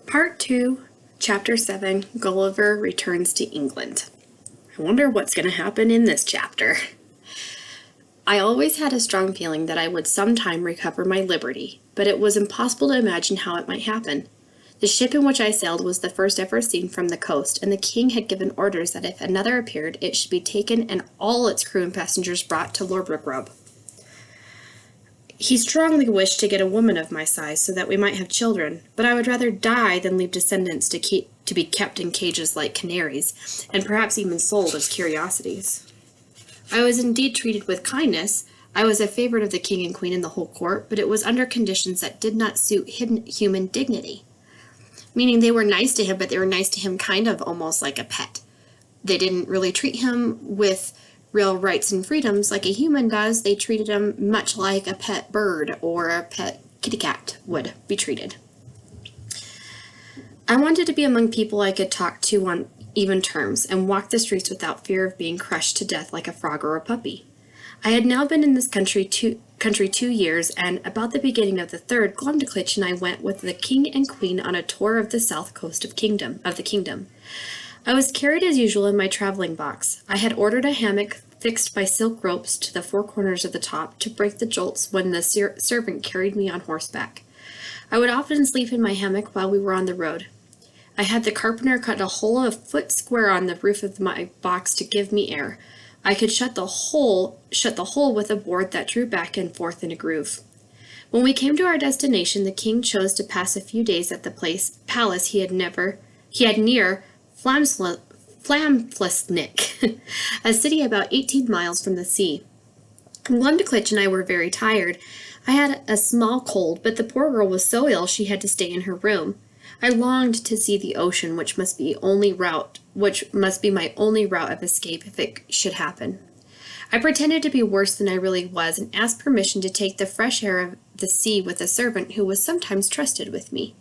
Part 2, Chapter 7, Gulliver Returns to England. I wonder what's going to happen in this chapter. I always had a strong feeling that I would sometime recover my liberty, but it was impossible to imagine how it might happen. The ship in which I sailed was the first ever seen from the coast, and the king had given orders that if another appeared, it should be taken and all its crew and passengers brought to Lord Rookrub. He strongly wished to get a woman of my size so that we might have children, but I would rather die than leave descendants to be kept in cages like canaries, and perhaps even sold as curiosities. I was indeed treated with kindness. I was a favorite of the king and queen and the whole court, but it was under conditions that did not suit human dignity. Meaning they were nice to him, but they were nice to him kind of almost like a pet. They didn't really treat him with real rights and freedoms like a human does. They treated him much like a pet bird or a pet kitty cat would be treated. I wanted to be among people I could talk to on even terms and walk the streets without fear of being crushed to death like a frog or a puppy. I had now been in this country 2 years, and about the beginning of the third, Glumdalclitch and I went with the king and queen on a tour of the south coast of the kingdom. I was carried as usual in my traveling box. I had ordered a hammock fixed by silk ropes to the 4 corners of the top to break the jolts when the servant carried me on horseback. I would often sleep in my hammock while we were on the road. I had the carpenter cut a hole a foot square on the roof of my box to give me air. I could shut the hole with a board that drew back and forth in a groove. When we came to our destination, the king chose to pass a few days at the palace he had near Flamflesnick, a city about 18 miles from the sea. Glumdalclitch and I were very tired. I had a small cold, but the poor girl was so ill she had to stay in her room. I longed to see the ocean, which must be my only route of escape if it should happen. I pretended to be worse than I really was and asked permission to take the fresh air of the sea with a servant who was sometimes trusted with me.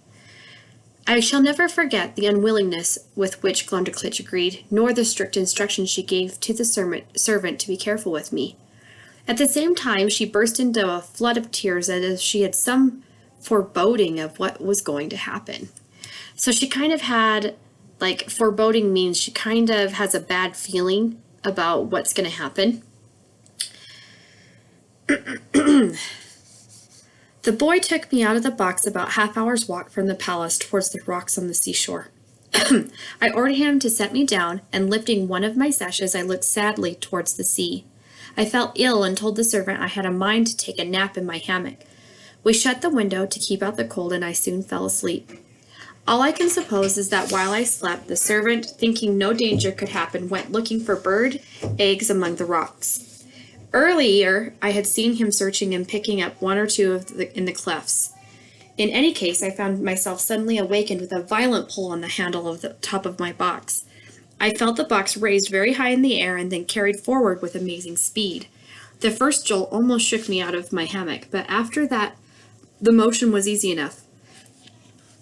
I shall never forget the unwillingness with which Glumdalclitch agreed, nor the strict instructions she gave to the servant to be careful with me. At the same time, she burst into a flood of tears as if she had some foreboding of what was going to happen. So she kind of had, foreboding means she kind of has a bad feeling about what's going to happen. The boy took me out of the box about half-hour's walk from the palace towards the rocks on the seashore. I ordered him to set me down, and lifting one of my sashes, I looked sadly towards the sea. I felt ill and told the servant I had a mind to take a nap in my hammock. We shut the window to keep out the cold, and I soon fell asleep. All I can suppose is that while I slept, the servant, thinking no danger could happen, went looking for eggs among the rocks. Earlier, I had seen him searching and picking up 1 or 2 in the clefts. In any case, I found myself suddenly awakened with a violent pull on the handle of the top of my box. I felt the box raised very high in the air and then carried forward with amazing speed. The first jolt almost shook me out of my hammock, but after that, the motion was easy enough.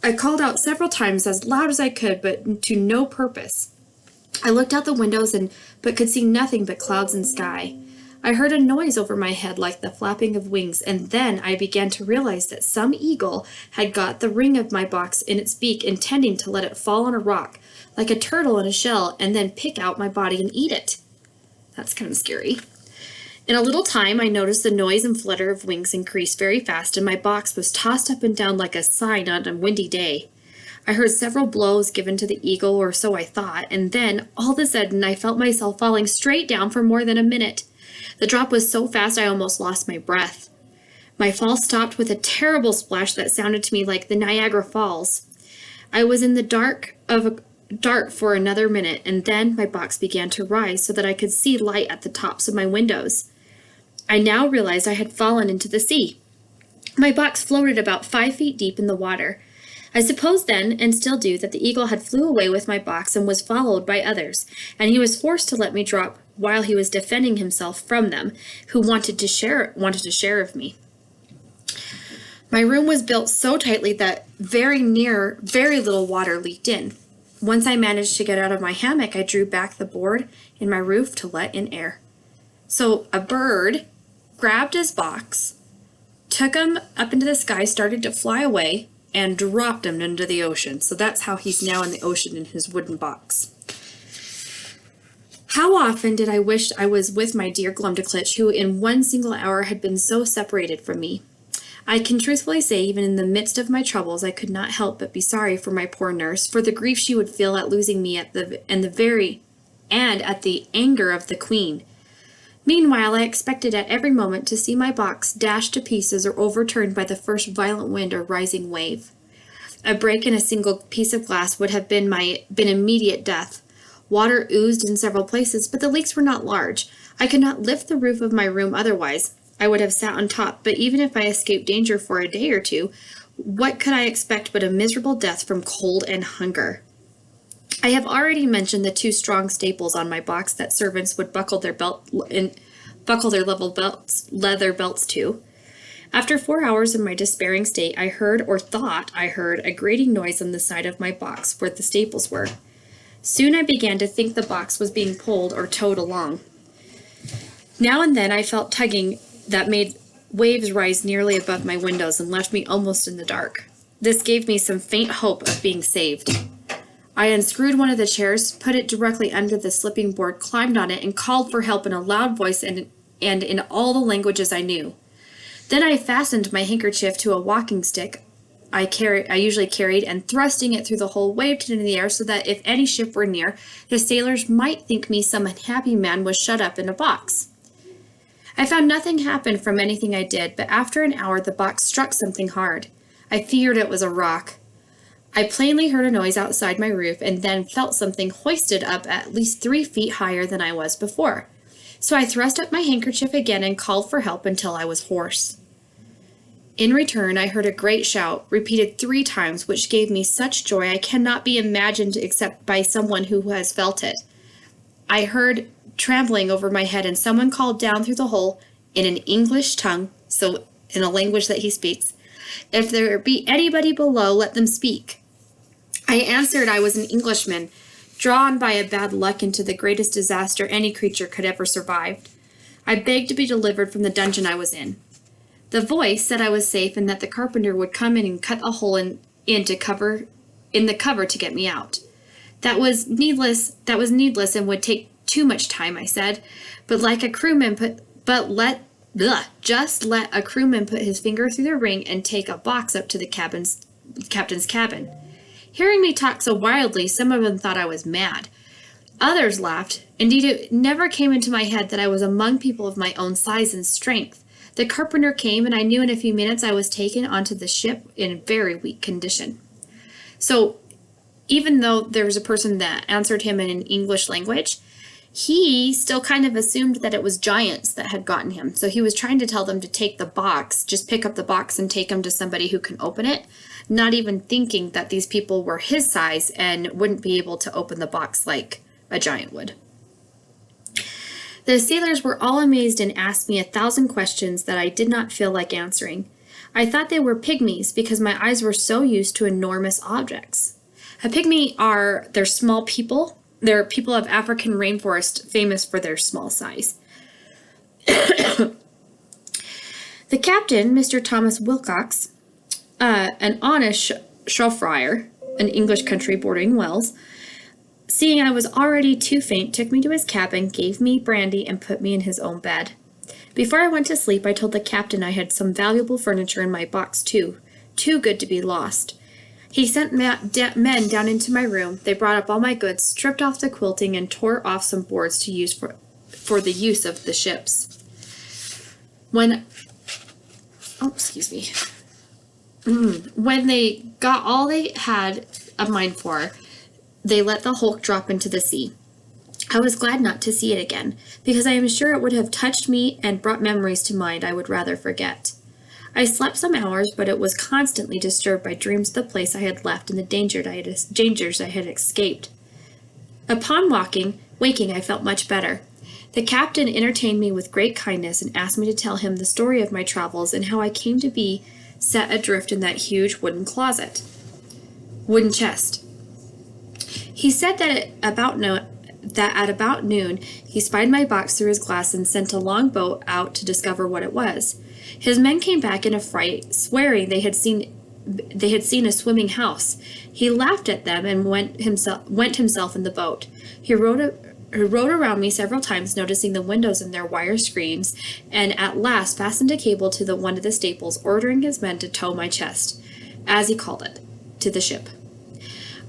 I called out several times as loud as I could, but to no purpose. I looked out the windows but could see nothing but clouds and sky. I heard a noise over my head like the flapping of wings, and then I began to realize that some eagle had got the ring of my box in its beak, intending to let it fall on a rock, like a turtle in a shell, and then pick out my body and eat it. That's kind of scary. In a little time, I noticed the noise and flutter of wings increased very fast, and my box was tossed up and down like a sign on a windy day. I heard several blows given to the eagle, or so I thought, and then, all of a sudden, I felt myself falling straight down for more than a minute. The drop was so fast I almost lost my breath. My fall stopped with a terrible splash that sounded to me like the Niagara Falls. I was in the dark for another minute, and then my box began to rise so that I could see light at the tops of my windows. I now realized I had fallen into the sea. My box floated about 5 feet deep in the water. I supposed then, and still do, that the eagle had flew away with my box and was followed by others, and he was forced to let me drop while he was defending himself from them, who wanted to share of me. My room was built so tightly that very little water leaked in. Once I managed to get out of my hammock, I drew back the board in my roof to let in air. So a bird grabbed his box, took him up into the sky, started to fly away, and dropped him into the ocean. So that's how he's now in the ocean in his wooden box. How often did I wish I was with my dear Glumdeclitch, who in one single hour had been so separated from me. I can truthfully say, even in the midst of my troubles, I could not help but be sorry for my poor nurse, for the grief she would feel at losing me at the anger of the queen. Meanwhile, I expected at every moment to see my box dashed to pieces or overturned by the first violent wind or rising wave. A break in a single piece of glass would have been immediate death. Water oozed in several places, but the leaks were not large. I could not lift the roof of my room otherwise. I would have sat on top, but even if I escaped danger for a day or two, what could I expect but a miserable death from cold and hunger? I have already mentioned the 2 strong staples on my box that servants would buckle their leather belts to. After 4 hours in my despairing state, I heard, or thought I heard, a grating noise on the side of my box where the staples were. Soon I began to think the box was being pulled or towed along. Now and then I felt tugging that made waves rise nearly above my windows and left me almost in the dark. This gave me some faint hope of being saved. I unscrewed one of the chairs, put it directly under the slipping board, climbed on it, and called for help in a loud voice and in all the languages I knew. Then I fastened my handkerchief to a walking stick I usually carried, and thrusting it through the hole, waved it in the air so that if any ship were near, the sailors might think me some unhappy man was shut up in a box. I found nothing happened from anything I did, but after an hour the box struck something hard. I feared it was a rock. I plainly heard a noise outside my roof, and then felt something hoisted up at least 3 feet higher than I was before. So I thrust up my handkerchief again and called for help until I was hoarse. In return, I heard a great shout, repeated 3 times, which gave me such joy I cannot be imagined except by someone who has felt it. I heard trembling over my head, and someone called down through the hole in an English tongue, so in a language that he speaks, "If there be anybody below, let them speak." I answered I was an Englishman, drawn by a bad luck into the greatest disaster any creature could ever survive. I begged to be delivered from the dungeon I was in. The voice said I was safe and that the carpenter would come in and cut a hole in the cover to get me out. That was needless and would take too much time, I said. Just let a crewman put his finger through the ring and take a box up to the captain's cabin. Hearing me talk so wildly, some of them thought I was mad. Others laughed. Indeed, it never came into my head that I was among people of my own size and strength. The carpenter came, and I knew in a few minutes I was taken onto the ship in very weak condition. So, even though there was a person that answered him in an English language, he still kind of assumed that it was giants that had gotten him. So he was trying to tell them to take the box, just pick up the box and take him to somebody who can open it, not even thinking that these people were his size and wouldn't be able to open the box like a giant would. The sailors were all amazed and asked me 1,000 questions that I did not feel like answering. I thought they were pygmies because my eyes were so used to enormous objects. A pygmy they're small people. They're people of African rainforest famous for their small size. The captain, Mr. Thomas Wilcox, an honest chauffeur, an English country bordering Wales, seeing I was already too faint, took me to his cabin, gave me brandy, and put me in his own bed. Before I went to sleep, I told the captain I had some valuable furniture in my box, too good to be lost. He sent men down into my room. They brought up all my goods, stripped off the quilting, and tore off some boards to use for the use of the ships. When they got all they had of mine for, they let the hulk drop into the sea. I was glad not to see it again, because I am sure it would have touched me and brought memories to mind I would rather forget. I slept some hours, but it was constantly disturbed by dreams of the place I had left and the dangers I had escaped. Upon waking, I felt much better. The captain entertained me with great kindness and asked me to tell him the story of my travels and how I came to be set adrift in that huge wooden chest. He said that at about noon he spied my box through his glass and sent a long boat out to discover what it was. His men came back in a fright, swearing they had seen they had seen a swimming house. He laughed at them and went himself in the boat. He rode around me several times, noticing the windows and their wire screens, and at last fastened a cable to one of the staples, ordering his men to tow my chest, as he called it, to the ship.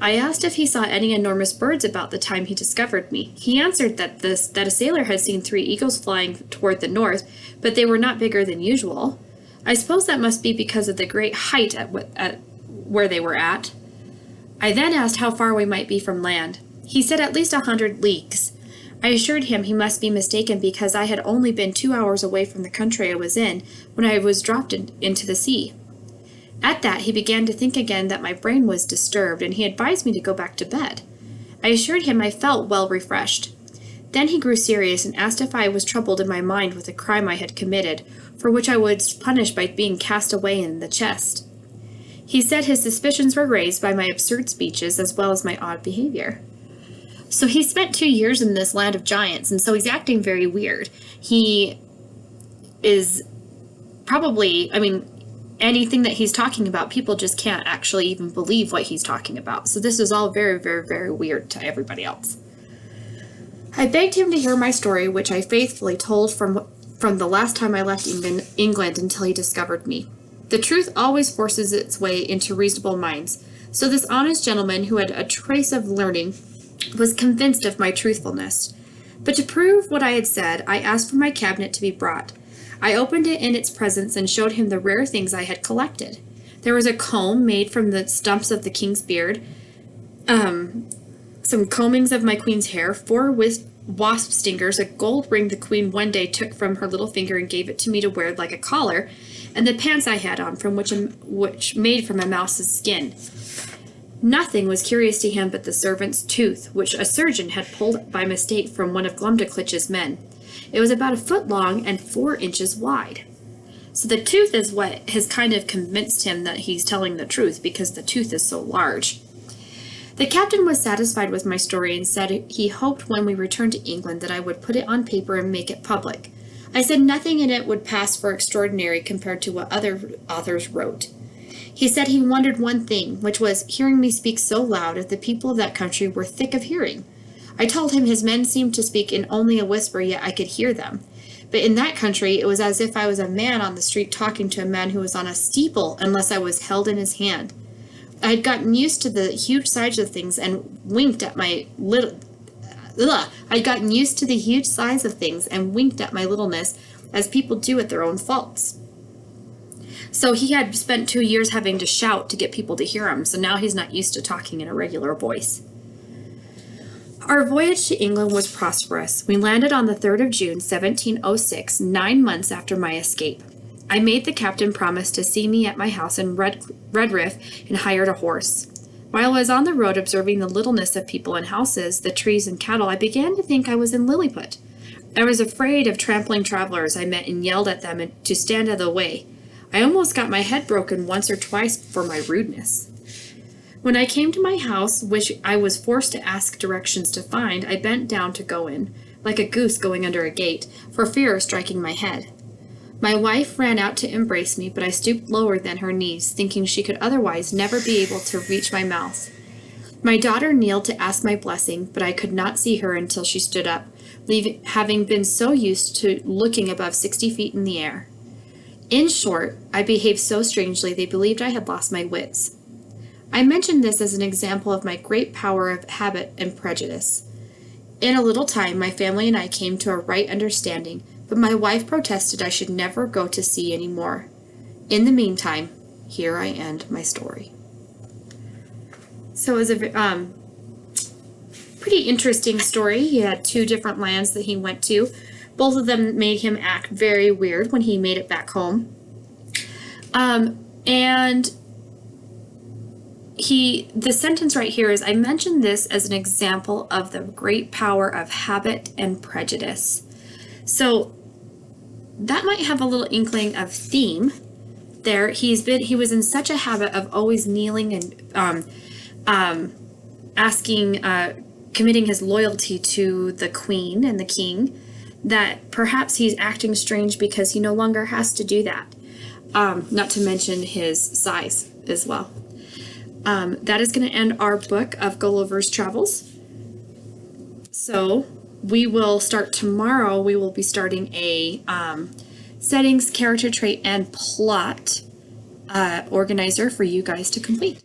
I asked if he saw any enormous birds about the time he discovered me. He answered that a sailor had seen 3 eagles flying toward the north, but they were not bigger than usual. I suppose that must be because of the great height at where they were at. I then asked how far we might be from land. He said at least 100 leagues. I assured him he must be mistaken because I had only been 2 hours away from the country I was in when I was dropped into the sea. At that, he began to think again that my brain was disturbed, and he advised me to go back to bed. I assured him I felt well refreshed. Then he grew serious and asked if I was troubled in my mind with a crime I had committed, for which I was punished by being cast away in the chest. He said his suspicions were raised by my absurd speeches as well as my odd behavior. So he spent 2 years in this land of giants, and so he's acting very weird. He is probably, anything that he's talking about, people just can't actually even believe what he's talking about. So this is all very, very, very weird to everybody else. I begged him to hear my story, which I faithfully told from the last time I left England until he discovered me. The truth always forces its way into reasonable minds, so this honest gentleman who had a trace of learning was convinced of my truthfulness. But to prove what I had said, I asked for my cabinet to be brought. I opened it in its presence and showed him the rare things I had collected. There was a comb made from the stumps of the king's beard, some combings of my queen's hair, 4 wasp stingers, a gold ring the queen one day took from her little finger and gave it to me to wear like a collar, and the pants I had on, which made from a mouse's skin. Nothing was curious to him but the servant's tooth, which a surgeon had pulled by mistake from one of Glumdalclitch's men. It was about 1 foot long and 4 inches wide. So the tooth is what has kind of convinced him that he's telling the truth, because the tooth is so large. The captain was satisfied with my story and said he hoped when we returned to England that I would put it on paper and make it public. I said nothing in it would pass for extraordinary compared to what other authors wrote. He said he wondered one thing, which was hearing me speak so loud if the people of that country were thick of hearing. I told him his men seemed to speak in only a whisper, yet I could hear them. But in that country, it was as if I was a man on the street talking to a man who was on a steeple unless I was held in his hand. I had gotten used to the huge size of things and winked at my littleness as people do at their own faults. So he had spent 2 years having to shout to get people to hear him, so now he's not used to talking in a regular voice. Our voyage to England was prosperous. We landed on the 3rd of June, 1706, 9 months after my escape. I made the captain promise to see me at my house in Redriff and hired a horse. While I was on the road observing the littleness of people and houses, the trees and cattle, I began to think I was in Lilliput. I was afraid of trampling travelers I met and yelled at them to stand out of the way. I almost got my head broken once or twice for my rudeness. When I came to my house, which I was forced to ask directions to find, I bent down to go in, like a goose going under a gate, for fear of striking my head. My wife ran out to embrace me, but I stooped lower than her knees, thinking she could otherwise never be able to reach my mouth. My daughter kneeled to ask my blessing, but I could not see her until she stood up, having been so used to looking above 60 feet in the air. In short, I behaved so strangely they believed I had lost my wits. I mention this as an example of my great power of habit and prejudice. In a little time, my family and I came to a right understanding, but my wife protested I should never go to sea any more. In the meantime, here I end my story. So it was a pretty interesting story. He had 2 different lands that he went to. Both of them made him act very weird when he made it back home. And the sentence right here is, I mentioned this as an example of the great power of habit and prejudice. So that might have a little inkling of theme there. He was in such a habit of always kneeling and committing his loyalty to the queen and the king, that perhaps he's acting strange because he no longer has to do that. Not to mention his size. as well. That is going to end our book of Gulliver's Travels. So we will start tomorrow. We will be starting a settings, character trait, and plot organizer for you guys to complete.